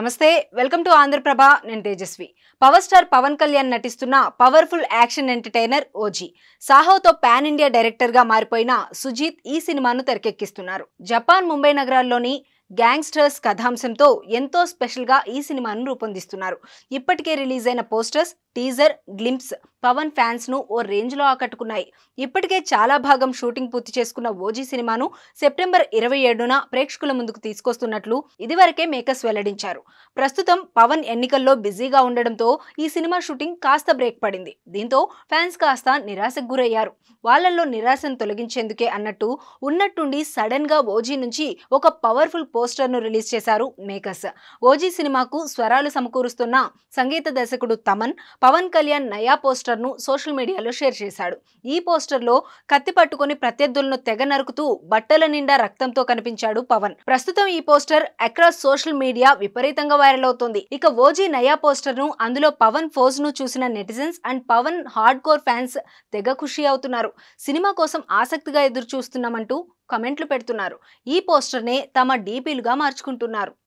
నమస్తే welcome to Andhra Prabha నేను Tejaswi power star Pawan Kalyan నటిస్తున్న పవర్ఫుల్ యాక్షన్ ఎంటర్టైనర్ ఓజీ సాహోతో పాన్ ఇండియా డైరెక్టర్ గా మారిపోయిన సుజీత్ ఈ సినిమాను తెరకెక్కిస్తున్నారు జపాన్ ముంబై నగరాల్లోని గ్యాంగ్స్టర్స్ కథాంశంతో ఎంతో స్పెషల్ గా ఈ సినిమాను రూపొందిస్తున్నారు ఇప్పటికే రిలీజ్ అయిన posters teaser glimpse Pawan fans ను ఓ రేంజ్ లో ఆకట్టుకున్నాయి ఇప్పటికే చాలా భాగం షూటింగ్ పూర్తి చేసుకున్న ఓజీ సినిమాను సెప్టెంబర్ 27న ప్రేక్షకుల ముందుకు తీసుకొస్తున్నట్లు ఇదివరకే మేకర్స్ వెల్లడించారు ప్రస్తుతం పవన్ ఎన్నికల్లో బిజీగా ఉండడంతో ఈ సినిమా షూటింగ్ కాస్త బ్రేక్ పడింది దీంతో ఫ్యాన్స్ కాస్త నిరాశకు గురయ్యారు వాళ్ళల్లో నిరాశను తొలగించేందుకే అన్నట్టు ఉన్నట్టుండి సడన్ గా ఓజీ నుంచి ఒక పవర్ఫుల్ పోస్టర్ ను రిలీజ్ చేశారు మేకర్స్ ఓజీ సినిమాకు స్వరాలు సమకూరుస్తున్న సంగీత దర్శకుడు తమన్ పవన్ కళ్యాణ్ నయా పోస్టర్ ను సోషల్ మీడియాలో షేర్ చేశాడు ఈ పోస్టర్ లో కత్తి పట్టుకుని ప్రత్యర్థులను తెగ నరుకుతూ బట్టల నిండా రక్తంతో కనిపించాడు పవన్ ప్రస్తుతం ఈ పోస్టర్ అక్రాస్ సోషల్ మీడియా విపరీతంగా వైరల్ అవుతోంది ఇక ఓజీ నయా పోస్టర్ ను అందులో పవన్ ఫోజ్ ను చూసిన netizens and Pawan hardcore fans తెగ ఖుషి అవుతున్నారు సినిమా కోసం ఆసక్తిగా ఎదురు చూస్తున్నామంటూ కమెంట్లు పెడుతున్నారు ఈ పోస్టర్ నే తమ డీపీలుగా మార్చుకుంటున్నారు